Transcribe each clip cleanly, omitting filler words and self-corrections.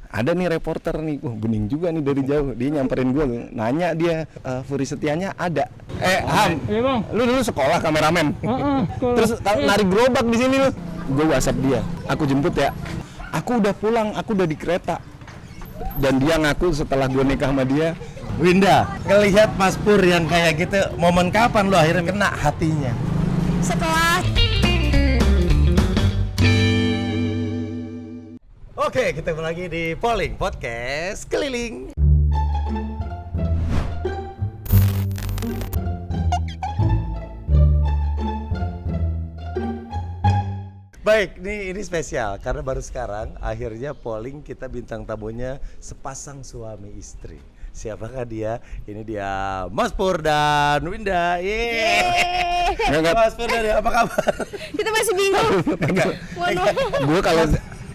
ada nih reporter nih, bening juga nih dari jauh. Dia nyamperin gue, nanya dia, Fury Setianya ada. Ham, Iya bang. lu dulu sekolah kameramen. Terus narik gerobak di sini lu. Gue WhatsApp dia, aku jemput ya. Aku udah pulang, aku udah di kereta. Dan dia ngaku setelah gue nikah sama dia. Winda, ngelihat Mas Pur yang kayak gitu, momen kapan lu akhirnya kena hatinya? Setelah Oke, ketemu lagi di Polling Podcast Keliling. Baik, ini spesial karena baru sekarang akhirnya polling kita bintang tamunya sepasang suami istri. Siapakah dia? Ini dia Mas Pur dan Winda. Yeay. Mas Pur dan Winda, apa kabar? kita masih bingung. Gue kalau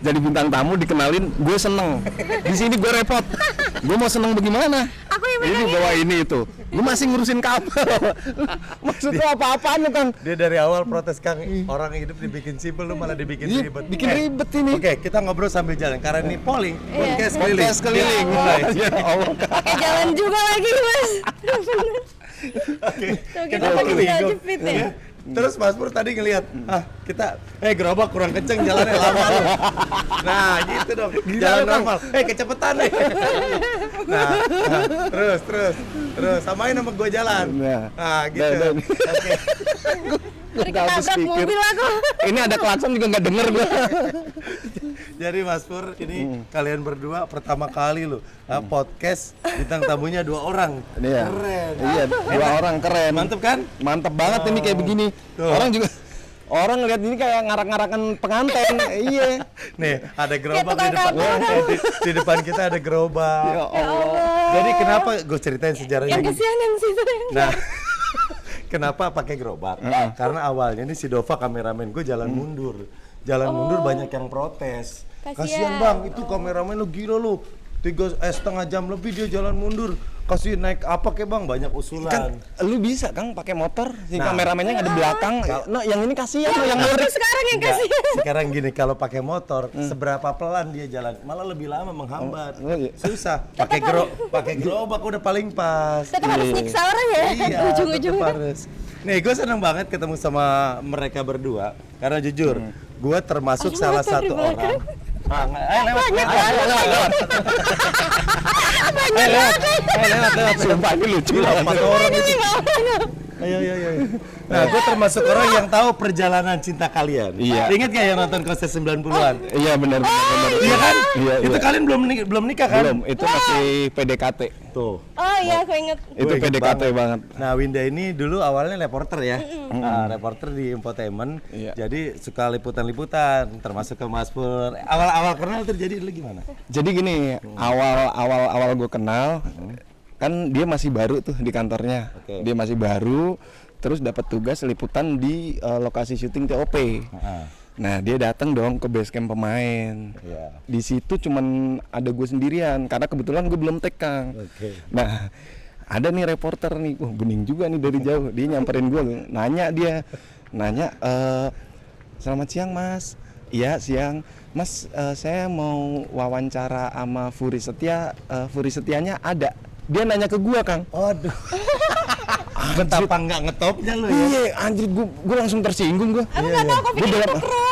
jadi bintang tamu dikenalin, gue seneng. Di sini gue repot. Gue mau seneng bagaimana? Aku yang Ini bawa ini itu. Gue masih ngurusin kabel. Maksudnya apa-apaan lu, Kang? Dia dari awal protes, Kang, orang hidup dibikin simpel, lu malah dibikin ribet. Bikin ribet ini. Oke, kita ngobrol sambil jalan karena ini polling podcast keliling. Podcast keliling. Ya Allah. pakai jalan juga lagi, Mas. Oke. Kita pakai sandal jepit ya. Terus Mas Pur tadi ngelihat, kita gerobak kurang kenceng jalannya lama lu. Nah, gitu dong. Jalan normal. Kecepatan nih. Nah, terus samain sama gua jalan. Nah, gitu. Oke. Ketabrak mobil aku. Ini ada klakson juga nggak denger gue. Jadi Mas Pur, ini kalian berdua pertama kali lu podcast bintang tamunya 2 orang. Iya. Keren. Iya, 2 orang keren. Mantep kan? Mantep banget ini kayak begini. Orang ngeliat ini kayak ngarak-ngarakan pengantin. Iya. Nih, ada gerobak tukang di depan. Di depan kita ada gerobak. Ya Allah. Jadi kenapa gue ceritain sejarahnya? Yang kesian yang situ. Nah, kenapa pakai gerobak? Karena awalnya nih si Dova kameramen gue jalan mundur. Jalan mundur banyak yang protes. Kasihan Bang, itu kameramen lu gila lu. 3,5 jam lebih dia jalan mundur. Kasih naik apa ke Bang? Banyak usulan. Kan lu bisa Kang pakai motor, si kameramennya nggak ada belakang. Nah, yang ini kasihan lo yang Aku ngelirik. sekarang yang Enggak, kasihan. sekarang gini, kalau pakai motor seberapa pelan dia jalan, malah lebih lama menghambat. Susah. Pakai gerobak udah paling pas. Tetap harus nyiksa orang ya. Iya, Ujung-ujungnya. tetep harus. Nih, gue seneng banget ketemu sama mereka berdua karena jujur, gue termasuk salah motor di satu belakang. orang. Lewat. Sumpah ini lucu banget. 4 orang itu. Ayo. Nah, gue termasuk orang yang tahu perjalanan cinta kalian. Iya. Ingat gak yang nonton konser 90-an? Iya benar. Iya kan? Iya. Itu kalian belum nikah kan? Belum, itu masih PDKT. Tuh. Oh iya, aku inget. Itu Gua inget PDKT banget. Nah, Winda ini dulu awalnya reporter ya. Reporter di infotainment. Iya. Jadi suka liputan-liputan, termasuk ke Mas Pur. Awal-awal kenal terjadi dulu gimana? Jadi gini, awal gue kenal, kan dia masih baru tuh di kantornya. Oke. Dia masih baru, terus dapat tugas liputan di lokasi syuting TOP. Nah, dia datang dong ke base camp pemain. Iya. Di situ cuman ada gue sendirian karena kebetulan gue belum take, Kang. Oke. Nah, ada nih reporter nih, bening juga nih dari jauh. Dia nyamperin gue, nanya, selamat siang Mas. Iya siang, Mas. Saya mau wawancara sama Fury Setia. Fury Setianya ada. Dia nanya ke gue, Kang. Aduh. Betapa nggak ngetopnya lu ya. Iya, anjir, gue langsung tersinggung gue. Aku nggak tahu kok pikir itu pro.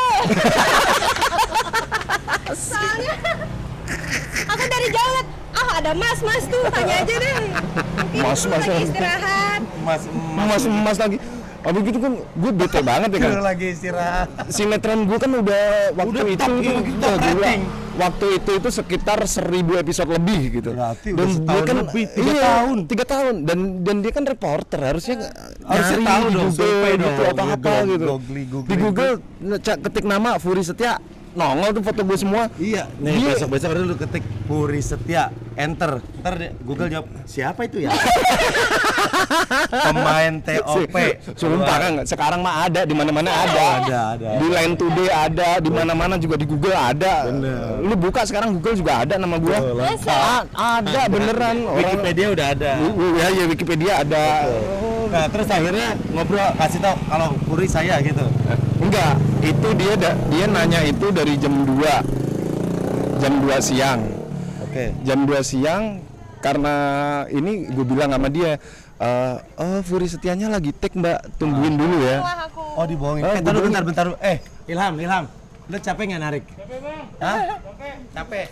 Soalnya aku dari jauh liat, ada mas tuh, tanya aja deh. Mungkin Mas. lagi istirahat. Mas lagi. Abis gitu kan gue bete banget ya kan. Lagi istirahat. Sinetron gue kan udah waktu Udah top, itu rating. waktu itu sekitar 1000 episode lebih gitu. Berarti Dan udah dia setahun kan lebih, 3 tahun. 3 tahun dan dia kan reporter, harusnya nyari tahu di dong, Google survei gitu dong, apa gitu. googling. Di Google ketik nama Fury Setia, nongol tuh foto gue semua. Iya, nih besok baru lu ketik Fury Setia, enter. Ntar Google jawab, siapa itu ya? Pemain TOP. Sumpah kan, sekarang mah ada di mana-mana ada. Di Line Today ada, di mana-mana juga di Google ada. Bener. Lu buka sekarang Google juga ada nama gua. Ada beneran. Wikipedia udah ada. Ya Wikipedia ada. Nah, terus akhirnya ngobrol kasih tau kalau Fury saya gitu. Enggak, itu dia nanya itu dari jam 2 siang. Oke. Jam 2 siang karena ini gue bilang sama dia, Furi Setianya lagi take mbak, tungguin dulu ya. Wah, aku. Oh dibohongin. Bentar. Ilham. Lu capek nggak narik? Capek bang. Hah? Capek.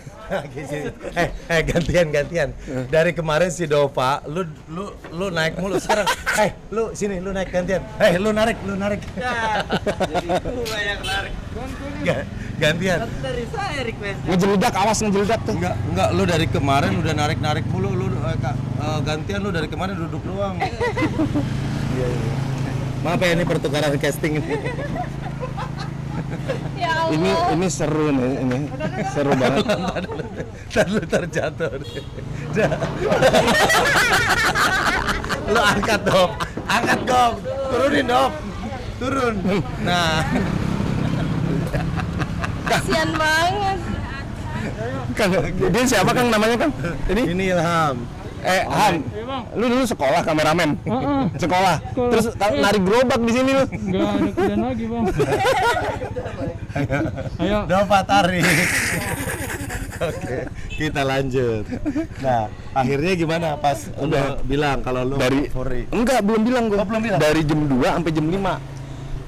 Gantian. Dari kemarin si Dova, lu naik mulu sekarang. Lu sini, lu naik gantian. Lu narik. Ya, jadi gua yang narik. Gantian. Dari saya request. Ngejeledak, awas ngejeledak tuh. Enggak, lu dari kemarin udah narik mulu, lu gantian lu dari kemarin duduk doang. Iya. Maaf ya ini pertukaran casting ini. Ya Allah. Ini seru nih, ini seru banget. Lu terjatuh. Lu angkat dong. Turunin dong. Turun. Nah. Kasian banget. Kang, dia siapa Kang namanya Kang? Ini Ilham. Han, lu dulu sekolah kameramen? Sekolah. Terus narik gerobak di sini lu? Enggak ada kerjaan lagi bang. Ayo. Dova tarik. Oke, kita lanjut. Nah, akhirnya gimana pas udah bilang kalau lu Dari Furi? enggak, belum bilang gua. Oh, belum bilang? Dari jam 2 sampai jam 5.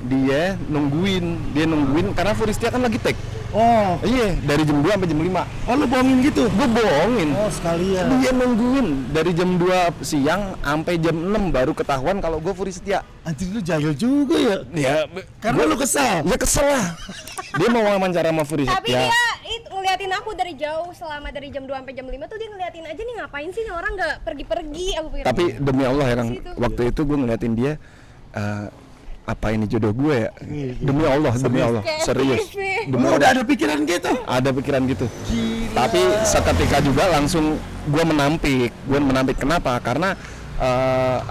Dia nungguin karena Furi Setia kan lagi take. Oh, Iya, dari jam 2 sampai jam 5. oh lu bohongin gitu? Gue bohongin. Oh, sekalian. Dia nungguin dari jam 2 siang sampai jam 6 baru ketahuan kalau gue Furi Setia. Anjir lu jahil juga ya. Ya, Karena lu kesal. ya kesel lah. Dia mau wawancara sama Furi Tapi Setia. dia ngeliatin aku dari jauh selama dari jam 2 sampai jam 5 tuh dia ngeliatin aja nih ngapain sih nih orang nggak pergi-pergi aku pikir. Tapi demi Allah ya Kang, Situ. waktu itu gue ngeliatin dia apa ini jodoh gue ya? Demi Allah, Kayak serius. TV. Demi Lu Allah. udah ada pikiran gitu? Ada pikiran gitu. Tapi seketika juga langsung gue menampik. Kenapa? Karena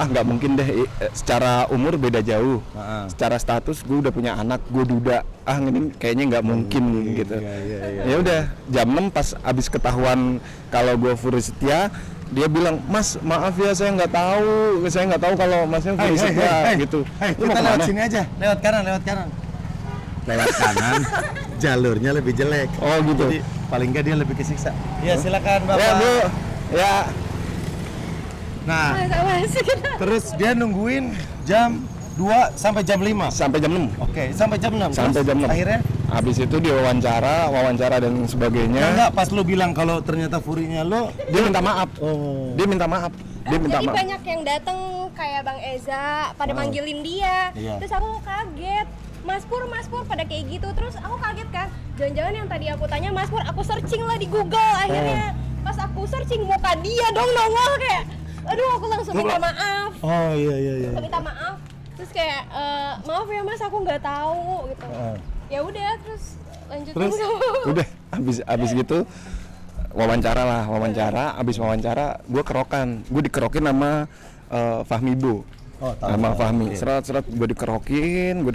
nggak mungkin deh, secara umur beda jauh. Secara status gue udah punya anak, gue duda. Ini kayaknya nggak mungkin gitu. Iya. Ya udah, jam 6 pas abis ketahuan kalau gue Furi Setia, dia bilang, "Mas, maaf ya saya nggak tahu kalau Masnya Furi Setia," gitu. Lu mau Kita lewat kemana? sini aja. Lewat kanan. Lewat kanan. Jalurnya lebih jelek. Oh gitu. Jadi paling nggak dia lebih kesiksa. Iya, silakan Bapak. Ya Bu, ya. Nah, Masuk. terus dia nungguin jam 2 sampai jam 5. Sampai jam 6. Oke, sampai jam 6. Sampai Terus jam 6. Akhirnya Habis itu dia wawancara dan sebagainya. enggak pas lu bilang kalau ternyata Furinya lu Dia minta maaf. oh. Dia minta maaf. Jadi banyak yang datang kayak Bang Eza pada manggilin dia. Iya. Terus aku kaget. Mas Pur pada kayak gitu. Terus aku kaget kan. Jangan-jangan yang tadi aku tanya Mas Pur, aku searching lah di Google. Akhirnya pas aku searching muka dia dong nongol kayak. Aduh, aku langsung minta maaf. Oh iya. Langsung minta maaf. Terus kayak maaf ya Mas, aku nggak tahu gitu. Ya udah, terus lanjut Terus? Udah, habis gitu wawancara. Habis wawancara gue dikerokin sama Fahmi Bu. Oh, tahu. Sama Fahmi. Oke. Seret gue dikerokin.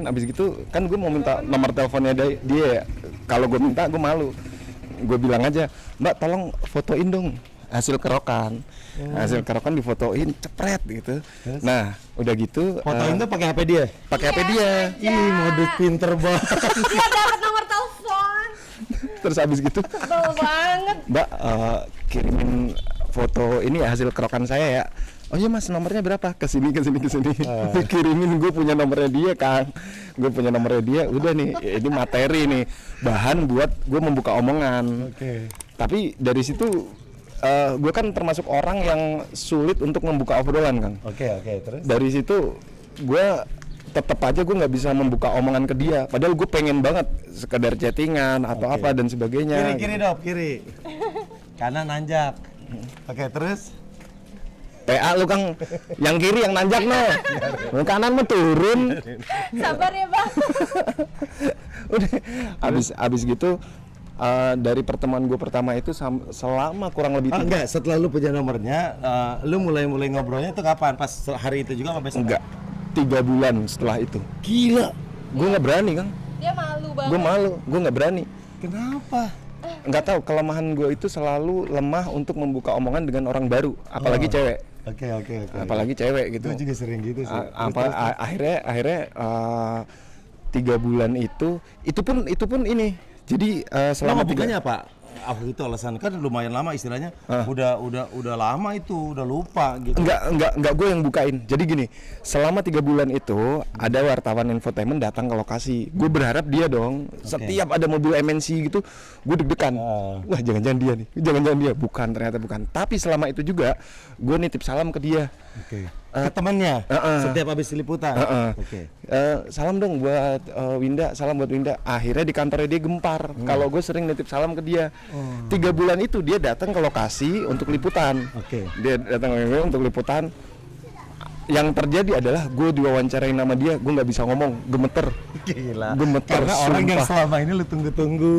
Habis gitu kan gue mau minta nomor teleponnya dia. Kalau gue minta gue malu. Gue bilang aja, "Mbak, tolong fotoin dong hasil kerokan." Hasil kerokan difotoin, cepret gitu. Terus? Nah, udah gitu Fotoin tuh pakai HP dia. pakai HP dia. Ih, modus pinter banget. Dia dapat nomor telepon. Terus habis gitu, Sebel banget. "Mbak, kirimin foto ini ya hasil kerokan saya ya." "Oh iya Mas, nomornya berapa?" Kesini. Dikirimin, gue punya nomornya dia Kang. Gue punya nomornya dia. Udah nih, ini materi nih, bahan buat gue membuka omongan. Oke. Tapi dari situ gue kan termasuk orang yang sulit untuk membuka obrolan Kang. Oke, terus. Dari situ gue tetap aja gue nggak bisa membuka omongan ke dia. Padahal gue pengen banget sekedar chattingan atau apa dan sebagainya. Kiri dong, kiri. Kanan nanjak. Oke, terus. PA lu Kang, yang kiri yang nanjak no, yang kanan mah turun. Sabar ya Bang. Udah, abis gitu dari pertemuan gue pertama itu selama kurang lebih Enggak, setelah lu punya nomornya, lu mulai ngobrolnya itu kapan? Pas hari itu juga apa besok? enggak 3 bulan setelah itu. Gila. Gue nggak berani Kang, Dia malu banget. gue malu, gue nggak berani. Kenapa? Nggak tahu, kelemahan gue itu selalu lemah untuk membuka omongan dengan orang baru, apalagi cewek. Oke. Apalagi cewek gitu. Gue juga sering gitu sih. Akhirnya 3 bulan itu pun ini. Jadi selama Nama bukannya apa? Apa itu alasan? Kan lumayan lama istilahnya. Udah lama itu, udah lupa gitu. Enggak gue yang bukain. Jadi gini, selama 3 bulan itu ada wartawan infotainment datang ke lokasi. Gue berharap dia dong. Setiap ada mobil MNC gitu, gue deg-degan. Wah, jangan-jangan dia nih. Jangan-jangan dia. Bukan, ternyata bukan. Tapi selama itu juga gue nitip salam ke dia. Ke temannya setiap habis liputan. Salam dong buat Winda, salam buat Winda. Akhirnya di kantornya dia gempar. Kalau gue sering nitip salam ke dia. 3 bulan itu dia datang ke lokasi untuk liputan. Dia datang untuk liputan. Yang terjadi adalah gue diwawancarain nama dia, gue nggak bisa ngomong, gemeter. Gila. Gemeter. Karena orang yang sumpah. selama ini lu tunggu-tunggu,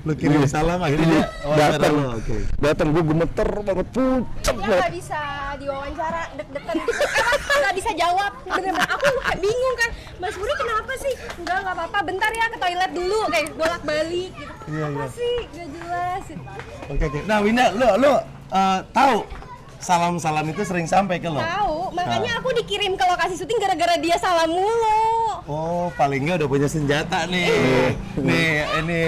lu kirim salam akhirnya datang. Datang gue gemeter banget, pucet Dia banget. nggak bisa diwawancara, deg-degan gitu. Nggak bisa jawab. Bener-bener aku kayak bingung kan. Mas Budi kenapa sih? Enggak apa-apa. Bentar ya ke toilet dulu, kayak bolak-balik gitu. Apa sih? Gak jelas. Oke. Nah, Winda, lu tahu salam-salam itu sering sampai ke lo? Tahu, makanya aku dikirim ke lokasi syuting gara-gara dia salam mulu. Oh, paling nggak udah punya senjata nih. Ini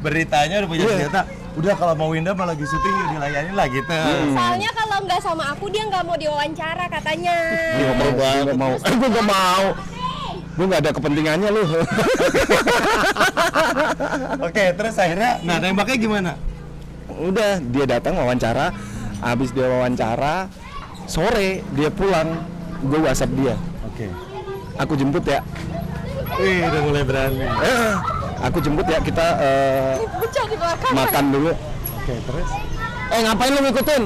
beritanya udah punya senjata. Udah kalau mau Winda mah lagi syuting ya dilayani lah gitu. Soalnya kalau nggak sama aku dia nggak mau diwawancara katanya. Gue mau. Gue nggak mau. Gue nggak ada kepentingannya lu. Oke, terus akhirnya, nah nembaknya gimana? Udah, dia datang wawancara. Habis dia wawancara, sore dia pulang. Gue WhatsApp dia. Aku jemput ya. Wih, udah mulai berani. Aku jemput ya, kita Bocah di belakang. makan dulu. Oke, terus? Ngapain lu ngikutin?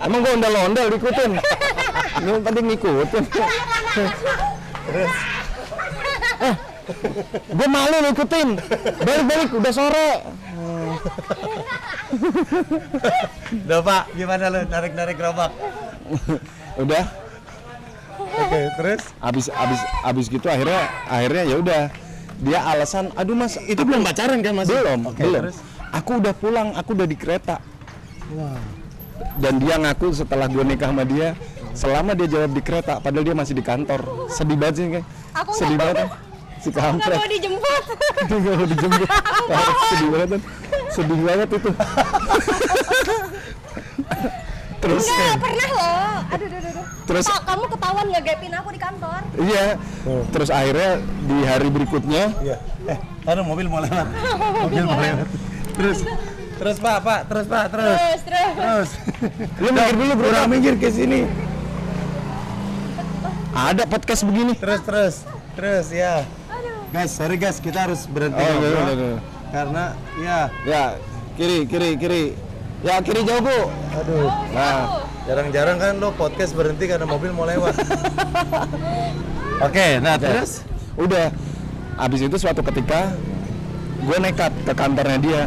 Emang gue ondel-ondel ikutin. Lu tadi ngikutin. Terus? Gue malu ngikutin. Balik-balik, udah sore. Udah Pak, gimana lu narik-narik gerobak? Udah. Oke, terus? Abis gitu akhirnya ya udah. Dia alasan, aduh mas, Itu belum pacaran kan Mas? belum. Terus? Aku udah pulang, aku udah di kereta. Dan dia ngaku setelah gue nikah sama dia, selama dia jawab di kereta, padahal dia masih di kantor. Sedih banget sih kan? Aku Sedih nggak banget kan? Si nggak kampret. mau dijemput. Dia nggak mau dijemput. Sedih banget kan? Sedih banget itu. Terus Enggak pernah loh. Aduh. Terus- Pak, kamu ketahuan ngegapin aku di kantor. iya. Terus akhirnya di hari berikutnya Iya. Taruh mobil mau lewat. Mobil mau lewat. Terus Pak, terus. Terus. lu mikir dulu bro. Kurang minggir ke sini. Ada podcast begini. Terus ya. Guys, sorry guys, kita harus berhenti Oh, ngobrol. iya. Karena ya, Ya, kiri. Ya, kiri jauh, Bu. aduh. Nah, jarang-jarang kan lo podcast berhenti karena mobil mau lewat. Oke, nah terus? Udah. Habis itu suatu ketika gue nekat ke kantornya dia.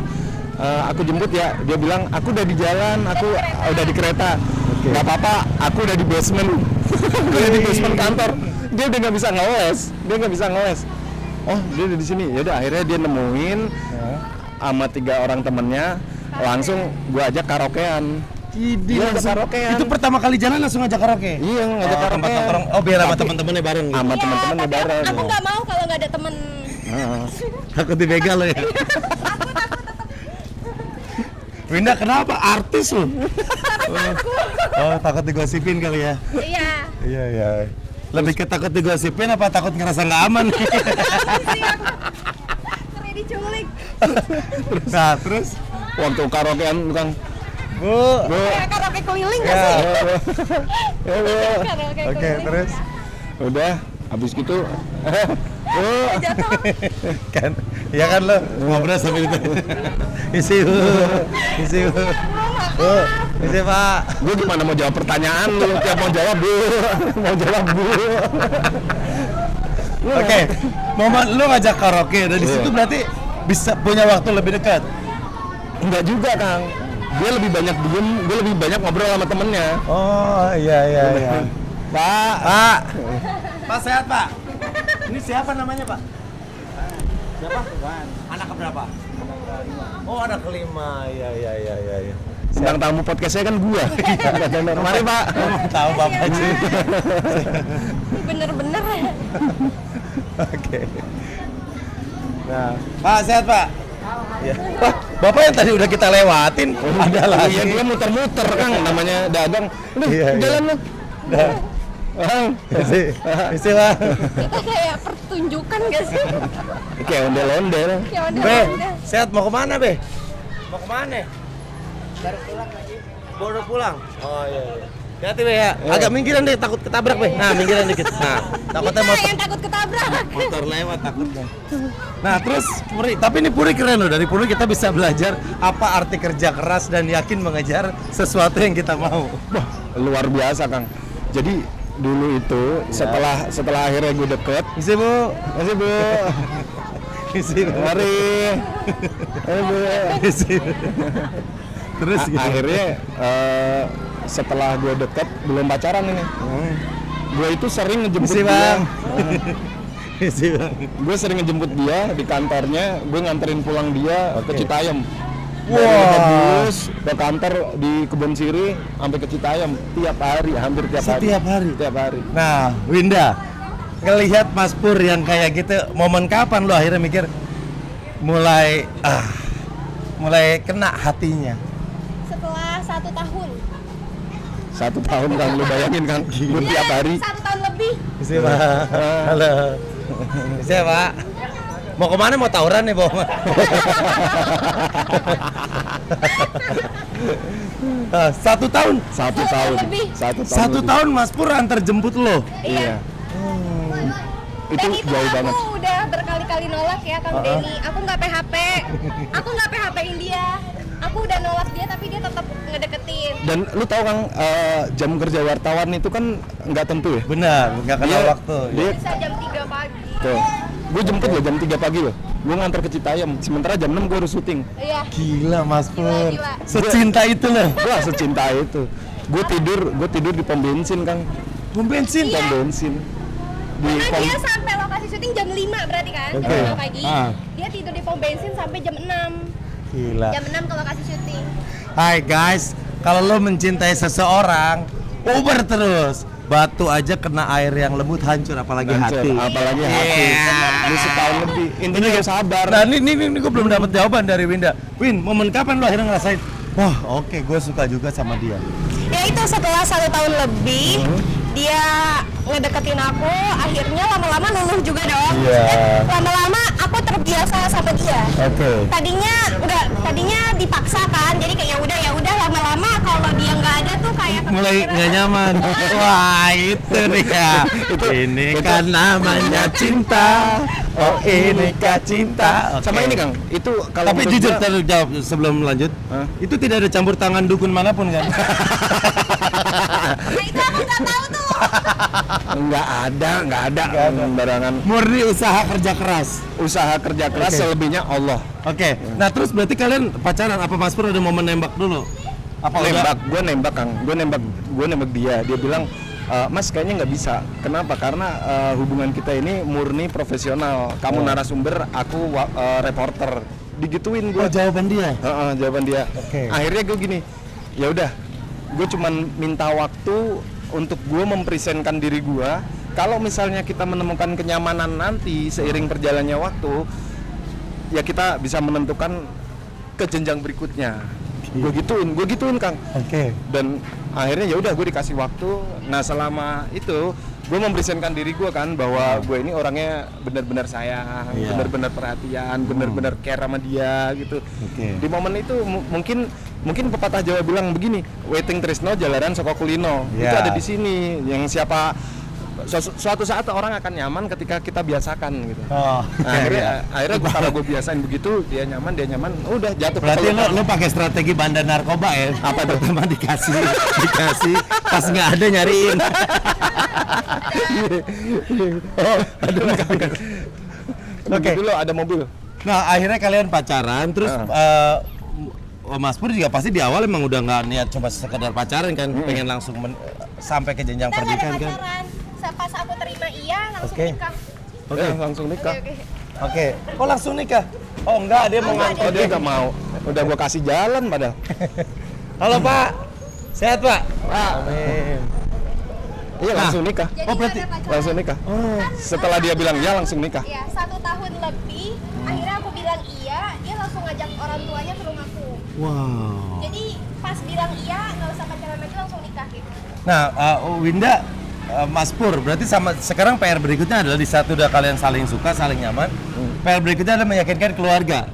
Aku jemput ya. Dia bilang, "Aku udah di jalan, aku udah di kereta." Gak apa-apa, aku udah di basement. Udah di basement kantor. Dia udah nggak bisa ngeles. Oh, dia udah di sini. Ya udah, akhirnya dia nemuin sama 3 orang temennya. Langsung gue ajak karaokean. Dia ajak karaokean. Itu pertama kali jalan langsung ngajak karaoke? Iya, ngajak tempat karaokean. nongkrong. Oh, biar sama Tapi- teman-temannya bareng. Sama Iya, teman-temannya tapi bareng. aku nggak mau kalau nggak ada temen. Takut dibegal lo ya. Winda kenapa? Artis lo. Oh, takut digosipin kali ya. Iya. Iya. Lebih ke takut digosipin apa takut ngerasa nggak aman? Sering diculik. Nah, terus? Waktu karaokean bukan. Bu. Kayak karaoke keliling nggak Ya. sih? Karaoke Oke, keliling. terus? Udah, habis gitu. Jatuh. Kan, ya kan lo ngobrol sambil itu. Isi Pak. Gue gimana mau jawab pertanyaan lu? Tiap mau jawab Bu. Oke, momen lu ngajak karaoke dan di situ berarti bisa punya waktu lebih dekat. Enggak juga, Kang. Dia lebih banyak diem, gue lebih banyak ngobrol sama temennya. Oh, iya. Pak. Pak sehat, Pak. Ini siapa namanya, Pak? Siapa? Anak keberapa? Oh, anak kelima. Iya. Sedang tamu podcastnya kan gua. Mari Pak. Tahu Bapak sih. Bener-bener ya. Oke. Nah, Pak sehat, Pak? Ya. Bapak yang tadi udah kita lewatin ada lagi. Iya, dia muter-muter Kang, namanya dagang. Udah, Iya, iya. jalan lu. Dah. Bang. Isi Bang. Kita kayak pertunjukan gak sih? Kayak ondel-ondel. Kayak Be, ondel-ondel. sehat mau kemana Be? Mau kemana? Baru pulang lagi. Baru pulang? Oh iya. Hati Be ya. Agak minggiran deh, takut ketabrak Be. Nah, minggiran dikit. Nah, takutnya Kita motor, yang takut ketabrak. motor lewat takutnya. Nah, terus Puri, tapi ini Puri keren loh. Dari Puri kita bisa belajar apa arti kerja keras dan yakin mengejar sesuatu yang kita mau. Wah, luar biasa Kang. Jadi dulu itu setelah akhirnya gue deket, Isi Bu. masih Bu, Isi Bu. mari, Bu. Isi. Terus gitu. Akhirnya setelah gue deket belum pacaran ini, gue itu sering ngejemput Isi dia. Bang. Isi Bang. Gue sering ngejemput dia di kantornya, gue nganterin pulang dia ke Oke. Citayam. Wah. Dari Lebak Bulus ke kantor di Kebon Siri sampai ke Citayam tiap hari, hampir tiap hari. Setiap hari. Tiap hari. Nah, Winda, ngelihat Mas Pur yang kayak gitu, momen kapan lo akhirnya mikir mulai kena hatinya? Setelah 1 tahun. 1 tahun Kang, lu bayangin Kang, gue tiap hari. 1 tahun lebih. Isi Pak. Halo. Isi Pak. Mau kemana? Mau tawuran nih, Bang? 1 tahun. 1 tahun. lebih. 1 tahun. 1 lebih. tahun Mas Pur antar jemput lo. Iya. Dan Itu itu jauh aku banget. udah berkali-kali nolak ya Kang Denny. Aku nggak PHP. Aku nggak PHP-in dia. Aku udah nolak dia tapi dia tetap ngedeketin. Dan lu tahu Kang, jam kerja wartawan itu kan nggak tentu ya. Benar, nggak kenal Dia- waktu. dia Bisa jam 3 pagi. tuh. Gue jemput loh jam 3 pagi loh. Gue ngantar ke Citayam. Sementara jam 6 gue harus syuting. Iya. Gila Mas Pur. Gila. Secinta itu loh. Wah, secinta itu. Gue tidur di pom bensin Kang. Pom bensin. Pom bensin. Di Karena pom dia sampai lokasi syuting jam 5 berarti kan, Oke. jam 5 pagi. Ah. Dia tidur di pom bensin sampai jam 6. Gila. Jam 6 ke lokasi syuting. Hai guys, kalau lo mencintai seseorang, Uber terus. Batu aja kena air yang lembut hancur, apalagi hancur, hati. apalagi hati. Iya. Ini setahun lebih. Intinya harus sabar. Nah ini gue belum dapat jawaban dari Winda. Win, momen kapan lo akhirnya ngerasain? Wah, oke, gue suka juga sama dia. Ya itu setelah 1 tahun lebih dia ngedeketin aku, akhirnya lama-lama luluh juga dong. Iya. Dan lama-lama aku terbiasa sama dia. Oke. Tadinya dipaksa kan, jadi kayak ya udah lama-lama kalau dia nggak ada tuh kayak Mulai kepikiran. nggak nyaman. Wah, itu dia. Ini kan namanya cinta. Oh, ini kah cinta. Sama Oke. ini Kang, itu kalau Tapi menurut jujur, gua- terus jawab sebelum lanjut. Hah? Itu tidak ada campur tangan dukun manapun kan? Nah itu aku nggak tahu tuh. nggak ada barangan Murni usaha kerja keras. usaha kerja keras, Oke. selebihnya Allah. Oke. Nah, terus berarti kalian pacaran apa Mas Pur ada momen nembak dulu? Apa Nembak, gue nembak Kang, gue nembak dia. Dia bilang, Mas kayaknya nggak bisa. Kenapa? Karena hubungan kita ini murni profesional. Kamu narasumber, aku reporter. Digituin gue. Oh, jawaban dia. Jawaban dia. Oke. Akhirnya gue gini, ya udah, gue cuman minta waktu untuk gue mempresentkan diri gue. Kalau misalnya kita menemukan kenyamanan nanti seiring berjalannya waktu, ya kita bisa menentukan ke jenjang berikutnya. Gue gituin Kang. Oke. Dan akhirnya ya udah gue dikasih waktu. Nah selama itu gue mempresentkan diri gue kan bahwa gue ini orangnya benar-benar sayang, Iya. benar-benar perhatian, benar-benar care sama dia gitu. Oke. Di momen itu mungkin pepatah Jawa bilang begini, waiting tresno jalaran saka kulino. Itu Iya. ada di sini. Yang siapa suatu saat orang akan nyaman ketika kita biasakan gitu. Oh. Nah, akhirnya kalau gue biasain begitu, dia nyaman, udah jatuh. Berarti pelukan. lo pakai strategi bandar narkoba ya? Apa pertama dikasih, pas nggak ada nyariin. Oh, ada Oke. Dulu ada mobil. Nah, akhirnya kalian pacaran, terus Mas Pur juga pasti di awal emang udah nggak niat cuma sekedar pacaran kan, pengen langsung sampai ke jenjang Kita nggak ada pernikahan kan? pacaran. Pas aku terima iya langsung Oke. nikah. Oke, langsung nikah. Oke. Oke. Oh langsung nikah? Oh enggak, dia mau Oh, dia nggak mau. Udah gua kasih jalan padahal. Halo Pak, sehat Pak? Pak, Amin. Iya langsung nikah. Jadi Oh, berarti nggak ada pacaran. Langsung nikah. Oh. Setelah dia bilang ya langsung nikah. Iya, 1 tahun lebih. Akhirnya aku bilang iya, dia langsung ngajak orang tuanya ke rumahku. Wow. Jadi pas bilang iya, nggak usah pacaran lagi, langsung nikah gitu. Nah, Winda, Mas Pur, berarti sama sekarang PR berikutnya adalah di saat udah kalian saling suka, saling nyaman. PR berikutnya adalah meyakinkan keluarga.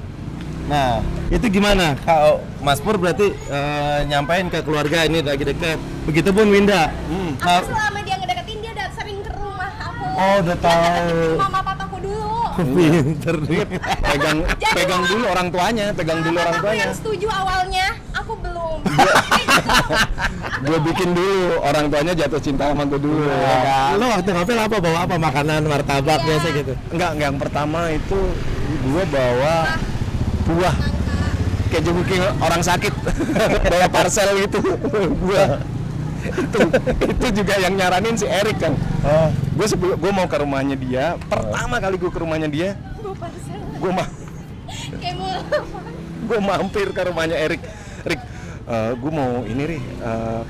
Nah, itu gimana? Kalau Mas Pur berarti nyampein ke keluarga ini lagi deket. Begitupun Winda. Aku selama dia ngedeketin, dia udah sering ke rumah aku. Oh, udah Dia ngedeketin tahu. mama papaku dulu. Pinter nih. Pegang dulu orang tuanya, pegang dulu orang Aku tuanya. yang setuju awalnya, aku belum. Gue bikin dulu orang tuanya jatuh cinta sama gue dulu. Ya kan? Lo waktu ngapel apa? Bawa apa? Makanan, martabak Iya. biasa gitu. Enggak, yang pertama itu gue bawa buah kayak jogging orang sakit bawa parcel gitu buah itu juga yang nyaranin si Erik kan. Oh. Gue mau ke rumahnya dia, pertama kali gue ke rumahnya dia Gue parcel. Kayak mau gue mampir ke rumahnya Erik. Rik, gue mau ini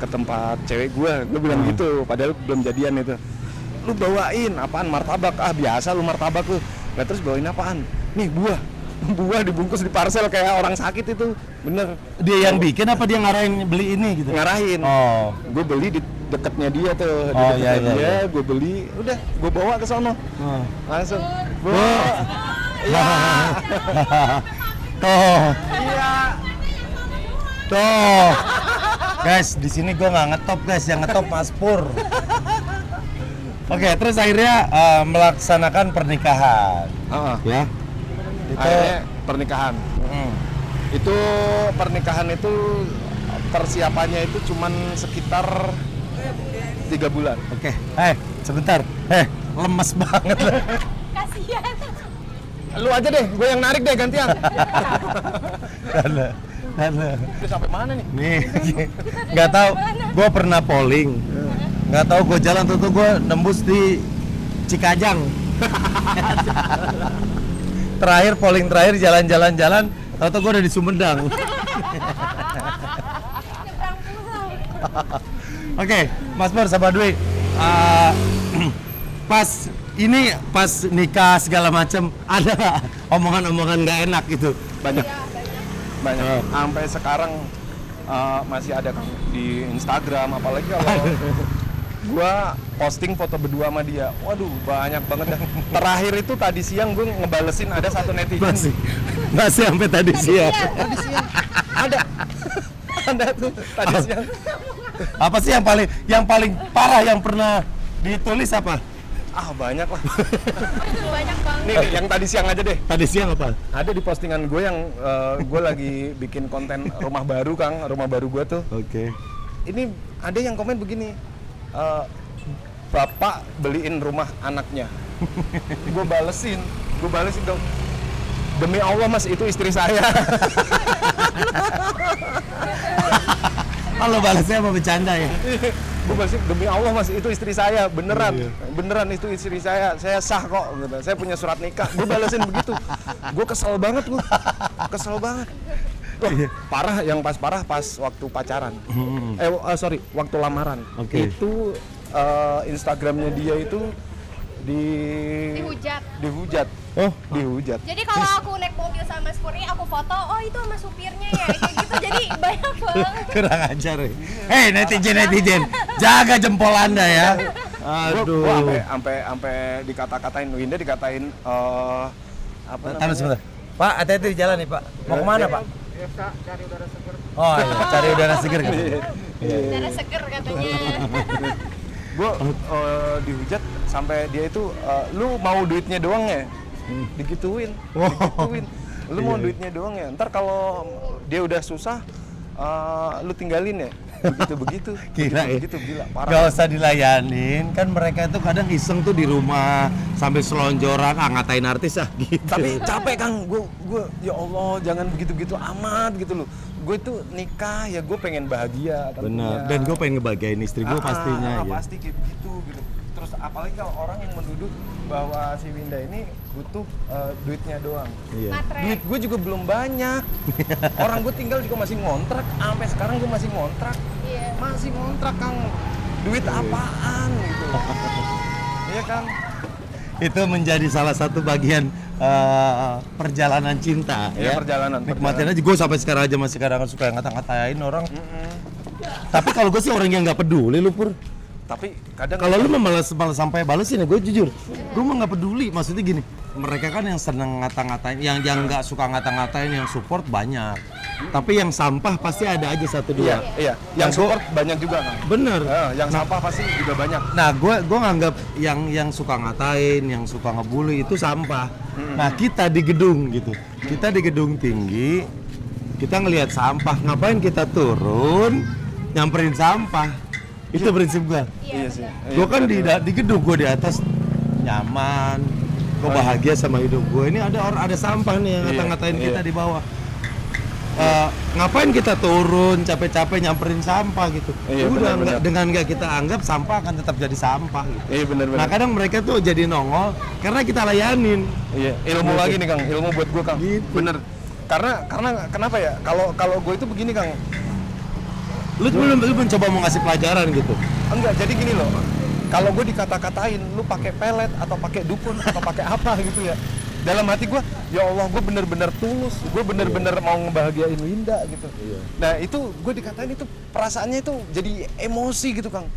ke tempat cewek gue bilang gitu, padahal belum jadian itu. Lu bawain apaan? Martabak. Ah biasa lu martabak lu. Nah, terus bawain apaan? Nih buah dibungkus di parcel kayak orang sakit itu, bener. Dia yang bikin apa dia ngarahin beli ini gitu? Ngarahin. Oh. Gue beli di dekatnya dia tuh, di Oh, dekatnya iya, iya, dia, iya. gue beli, udah gue bawa ke sono, Oh. langsung. Iya. Tuh. Iya. Tuh. Guys, di sini gue nggak ngetop guys, yang ngetop Mas Pur. Oke, terus akhirnya melaksanakan pernikahan. Ya. Itu Akhirnya pernikahan. Mm. Itu pernikahan itu persiapannya itu cuman sekitar 3 bulan. Oke. Sebentar. Lemes banget. kasihan. Lu aja deh, gue yang narik deh gantian. Karena Udah sampai mana nih? nih nggak tahu. Gue pernah polling. Nggak tahu gue jalan tuh gue nembus di Cikajang. Polling terakhir jalan-jalan, tahu gue udah di Sumedang. Nyebrang pulau. Oke, Mas Pur sama Dwi, pas nikah segala macam ada nggak omongan-omongan nggak enak gitu? Banyak, Ya, banyak. banyak. Sampai sekarang masih ada kan di Instagram, apalagi kalau gua posting foto berdua sama dia. Waduh, banyak banget dah. Terakhir itu tadi siang gue ngebalesin ada satu netizen. Masih sampai tadi siang. Tadi siang ada. Ada tuh tadi siang. Apa sih yang paling parah yang pernah ditulis apa? Ah, banyak lah. Banyak banget. Nih, yang tadi siang aja deh. Tadi siang apa? Ada di postingan gue yang gue lagi bikin konten rumah baru, Kang, rumah baru gue tuh. Oke. Ini ada yang komen begini, bapak beliin rumah anaknya. Gue balesin dong. Demi Allah mas, itu istri saya. Kalau balasnya apa bercanda ya? Gue balesin, demi Allah mas, itu istri saya, beneran. Iya. Beneran itu istri saya sah kok. Gitu. Saya punya surat nikah. Gue balesin begitu. Gue kesel banget. Wah, parah, yang parah pas waktu pacaran. Waktu lamaran. Oke. Itu Instagramnya dia itu dihujat. Oh, Dihujat. Jadi kalau aku naik mobil sama Spurny, aku foto, oh itu sama supirnya ya, kayak gitu. Jadi banyak banget. kurang ajar ya. Hei netizen, jaga jempol Anda ya. Aduh. Gue sampai dikata-katain, Winda dikatain apa Tahan namanya? sebentar. Pak, hati-hati di jalan nih, Pak. Mau kemana, Pak? Cari udara segar. Oh, iya, cari udara segar kan. Darah seger katanya. Gue dihujat sampai dia itu lu mau duitnya doang ya? Digituin. Lu mau duitnya doang ya? Ntar kalau dia udah susah lu tinggalin ya? Begitu. Gila ya. Begitu gila, parah. Gak usah dilayanin, kan mereka itu kadang iseng tuh di rumah sambil selonjoran, ngatain artis gitu. Tapi capek Kang, gue ya Allah jangan begitu-begitu amat gitu loh. Gue itu nikah ya gue pengen bahagia tentunya. Benar, dan gue pengen ngebahagiain istri gue pastinya ya. Pasti kayak begitu gitu. Terus apalagi kalau orang yang menduduk bahwa si Winda ini butuh duitnya doang. Iya. Matre. Duit gue juga belum banyak. Orang gue tinggal juga masih ngontrak. Sampai sekarang gue masih ngontrak. Iya. Masih ngontrak Kang. duit apaan gitu. Iya kan? Itu menjadi salah satu bagian perjalanan cinta Iya, ya. perjalanan. Nikmatin aja, gue sampai sekarang aja masih kadang suka ngata-ngatain orang. Tapi kalau gue sih orang yang nggak peduli lu Pur. Tapi kadang Kalau lu mah malas sampai balesin ya, gue jujur, gue mah nggak peduli. Maksudnya gini, mereka kan yang seneng ngata-ngatain, yang nggak suka ngata-ngatain, yang support banyak. Tapi yang sampah pasti ada aja satu dua. Iya. Yang support banyak juga kan. Bener. Yang sampah pasti juga banyak. Nah, gue nganggap yang suka ngatain, yang suka ngebully itu sampah. Nah, kita di gedung gitu, kita di gedung tinggi, kita ngelihat sampah, ngapain kita turun, nyamperin sampah? Itu prinsip gue. Iya sih. Gue kan di gedung, gue di atas nyaman, gue bahagia sama hidup gue. Ini ada sampah nih yang ngata-ngatain kita di bawah. Ngapain kita turun capek-capek nyamperin sampah gitu? Udah dengan nggak kita anggap sampah akan tetap jadi sampah gitu. Iya benar-benar. Nah kadang mereka tuh jadi nongol karena kita layanin. Iya, ilmu lagi nih Kang, ilmu buat gue Kang. Gitu. Bener. Karena kenapa ya? Kalau gue itu begini Kang. Lu mencoba mau ngasih pelajaran gitu. Enggak, jadi gini loh. Kalau gue dikata-katain, lu pakai pelet atau pakai dukun atau pakai apa gitu ya. Dalam hati gue, ya Allah, gue bener-bener tulus, gue bener-bener mau ngebahagiain Winda gitu. Nah itu gue dikatain itu perasaannya itu jadi emosi gitu Kang.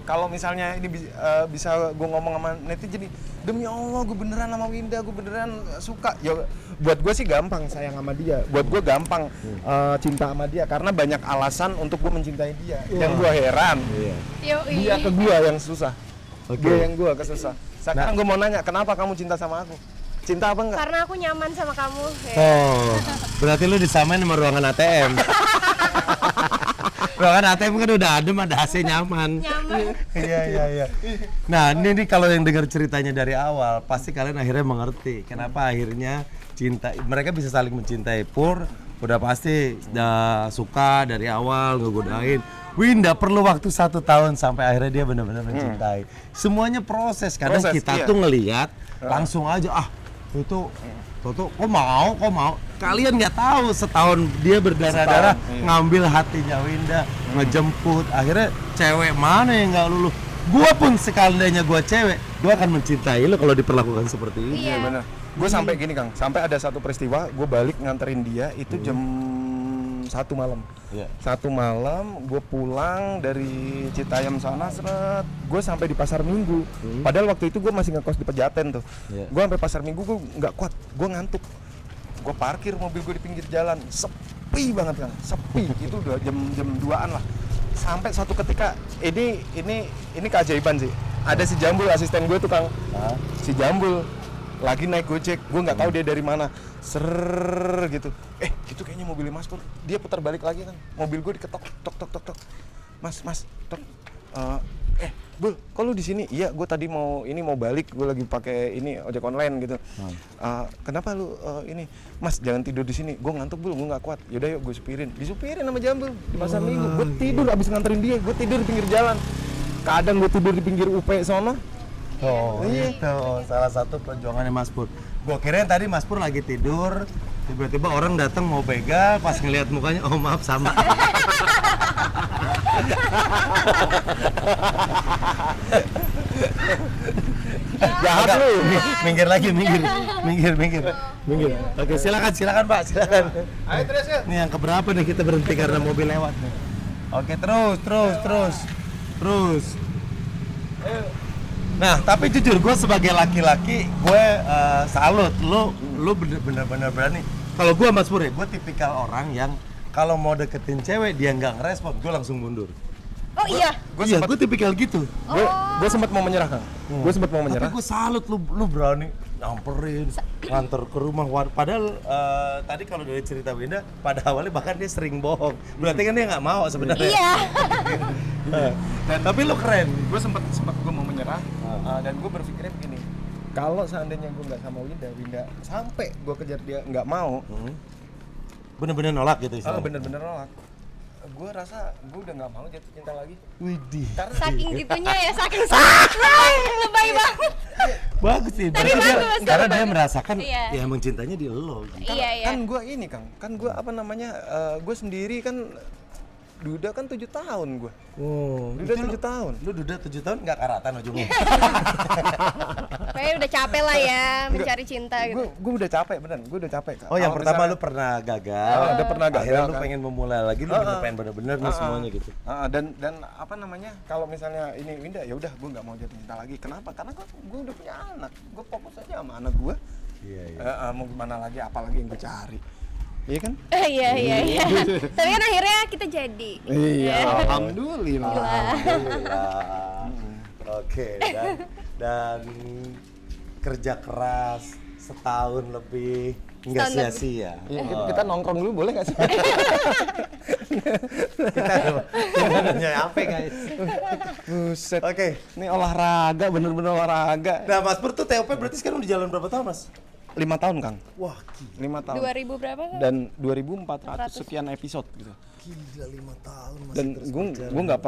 Kalau misalnya ini bisa gue ngomong sama netizen, demi Allah gue beneran sama Winda, gue beneran suka. Ya buat gue sih gampang sayang sama dia, buat gue gampang cinta sama dia karena banyak alasan untuk gue mencintai dia. Yang gue heran, dia ke gue yang susah, dia yang gue kesusah. Sekarang gue mau nanya, kenapa kamu cinta sama aku? Cinta apa enggak? Karena aku nyaman sama kamu. Oh, berarti lu disamain sama ruangan ATM. Ruangan ATM kan udah adem, ada AC nyaman. Iya. Nah, ini kalau yang dengar ceritanya dari awal, pasti kalian akhirnya mengerti kenapa akhirnya cinta mereka bisa saling mencintai. Pur udah pasti suka dari awal, ngegodain. Winda perlu waktu 1 tahun sampai akhirnya dia benar-benar mencintai. Semuanya proses. Kadang kita tuh ngelihat langsung aja itu kok mau kalian nggak tahu setahun dia berdarah-darah ngambil hatinya Winda, ngejemput, akhirnya cewek mana yang nggak luluh. Gua pun sekalinya gua cewek, gua akan mencintai lo kalau diperlakukan seperti ini. Iya benar. Gue sampai gini Kang, sampai ada satu peristiwa gue balik nganterin dia itu jam 1 malam. 1 malam gue pulang dari Citayam sana, gue sampai di Pasar Minggu. Padahal waktu itu gue masih ngekos di Pejaten tuh. Gue sampai Pasar Minggu gue nggak kuat, gue ngantuk. Gue parkir mobil gue di pinggir jalan, sepi banget Kang, sepi. Itu udah jam 2-an lah. Sampai suatu ketika ini keajaiban sih. Ada si Jambul asisten gue tuh Kang. Si Jambul lagi naik Gojek, gue nggak tahu dia dari mana, gitu. Itu kayaknya mobilnya Mas Pur. Dia putar balik lagi kan, mobil gue diketok, tok. Mas, tok. Bul, kok lu di sini? Iya, gue tadi mau balik, gue lagi pakai ini ojek online gitu. Kenapa lu ini? Mas, jangan tidur di sini. Gue ngantuk Bul, gue nggak kuat. Yaudah yuk, gue disupirin sama Jambul di Pasar Minggu. Gue tidur abis nganterin dia, gue tidur di pinggir jalan. Kadang gue tidur di pinggir UP sono. Itu salah satu perjuangannya Mas Pur. Gua kirain tadi Mas Pur lagi tidur, tiba-tiba orang datang mau begal, pas ngelihat mukanya, oh maaf sama. Jahat lu. Minggir lagi, minggir. Oke, silakan Pak, silakan. Ayo terus ya. Ini yang keberapa nih kita berhenti karena mobil lewat nih. Oke, terus. Nah, tapi jujur gue sebagai laki-laki, gue salut. Lu bener-bener berani. Kalau gue Mas Pur, gue tipikal orang yang kalau mau deketin cewek dia nggak ngerespon, gue langsung mundur. Oh iya. Gue tipikal gitu. Gue sempat mau menyerah Kang. Tapi gue salut lu berani nyamperin, nganter ke rumah. Padahal tadi kalau dari cerita Winda, pada awalnya bahkan dia sering bohong. Berarti kan dia nggak mau sebenarnya. Iya. Tapi lu keren. Gue sempat gue mau menyerah dan gue berpikirnya begini. Kalau seandainya gue nggak sama Winda sampai gue kejar dia nggak mau, bener-bener nolak gitu sih. Bener-bener nolak. Gue rasa gue udah nggak mau jatuh cinta lagi. Widih. Saking gitunya ya, saking lebay banget. Bagus sih. Tapi bagus. Karena dia merasakan Iya. ya emang cintanya di lo. Gitu. Iya. Kan gue ini Kang, kan gue gue sendiri kan Duda kan 7 tahun gua. Oh, Duda 7 tahun. Lu Duda 7 tahun nggak karatan ujungnya. Kayaknya udah capek lah ya mencari cinta gitu. Gue udah capek beneran, gue udah capek. Oh, yang Kalau pertama misalnya- lu pernah gagal. udah pernah gagal, Akhirnya lu kan. pengen memulai lagi, lu pengen bener-bener nih semuanya gitu. Dan apa namanya, kalau misalnya ini Winda, ya udah gue nggak mau jatuh cinta lagi. Kenapa? Karena gue udah punya anak, gue fokus aja sama anak gue. Iya. Mau gimana lagi, apalagi yang gue cari, iya kan? Iya. Tapi kan akhirnya kita jadi. Iya, alhamdulillah. Alhamdulillah. Oke, dan kerja keras setahun lebih nggak Setahun lebih. sia-sia. Iya, kita nongkrong dulu boleh nggak sih? Kita nanya apa guys? Buset. Oke. Ini olahraga, bener-bener olahraga. Nah, Mas Pur tuh TOP berarti sekarang udah jalan berapa tahun, Mas? 5 tahun, Kang. Wah, 5 tahun. 2000 berapa? Dan 2400 sekian episode gitu. gila 5 tahun masih Dan terus gue berjalan. nggak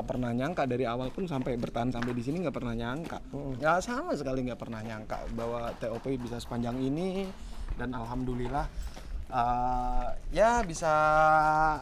pernah nyangka dari awal pun sampai bertahan sampai di sini nggak pernah nyangka. Ya sama sekali nggak pernah nyangka bahwa TOP bisa sepanjang ini, dan alhamdulillah ya bisa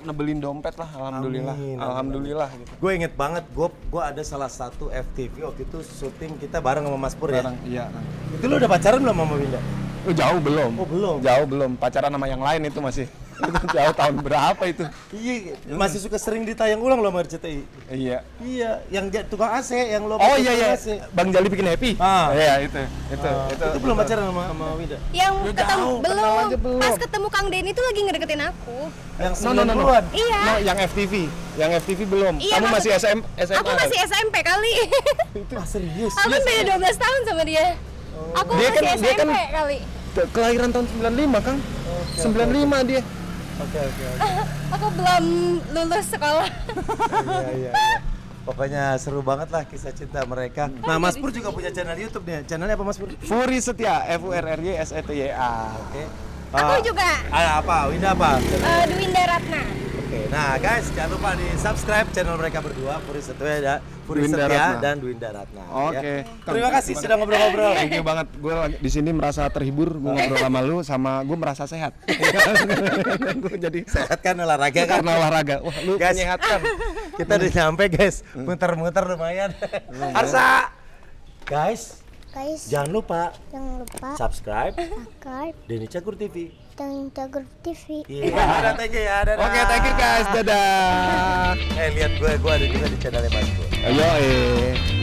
nebelin dompet lah, alhamdulillah. Amin, amin, Alhamdulillah gitu. Gue inget banget, gue ada salah satu FTV waktu itu syuting kita bareng sama Mas Pur ya. Barang, iya. Itu lu udah pacaran belum sama Winda? Jauh belum. Oh, belum. Jauh belum. Pacaran sama yang lain itu masih. Itu jauh tahun berapa itu? Iya, masih suka sering ditayang ulang loh sama RCTI. Iya. Iya, yang tukang AC, yang lo Oh iya tukang iya. AC. Bang Jali bikin happy. Ah. Iya itu. Itu belum pacaran sama Winda? Yang Udah ketemu jauh, kenal belum. aja belum. Pas ketemu Kang Denny tuh lagi ngedeketin aku. Yang No. 90-an? Iya. No, yang FTV. Yang FTV belum. Iya, Kamu masih SMA. Aku masih SMP kali. Ah, serius? Aku kan beda 12 tahun sama dia. Aku Dia masih kan- dia SMP kan- kali. Kelahiran tahun 95, Kang. 95 dia. Oke. Aku belum lulus sekolah. Iya. Pokoknya seru banget lah kisah cinta mereka. Nah, Mas Pur juga punya channel YouTube nih. Channelnya apa, Mas Pur? Furi Setia, FURRYSETYA. Oke. Aku juga. Apa? Winda apa? Dwinda Ratna. Oke, nah guys, jangan lupa di subscribe channel mereka berdua, Furi Setia Dwinda Ratna. dan Dwinda Ratna. Oke. Ya. Terima kasih sudah ngobrol-ngobrol. Thank you banget. Gue di sini merasa terhibur, gue ngobrol sama lu, sama gue merasa sehat. Gue jadi Sehat kan olahraga kan? karena olahraga. Wah, lu Guys. menyehatkan. Kita udah nyampe guys, muter-muter lumayan. Arsa, guys, jangan lupa subscribe Denny Cagur TV. dan Cagur TV. Iya, dadah, thank you ya, dadah. Oke, thank you guys. Dadah. Lihat gue ada juga di channelnya Mas Pur. Ayo.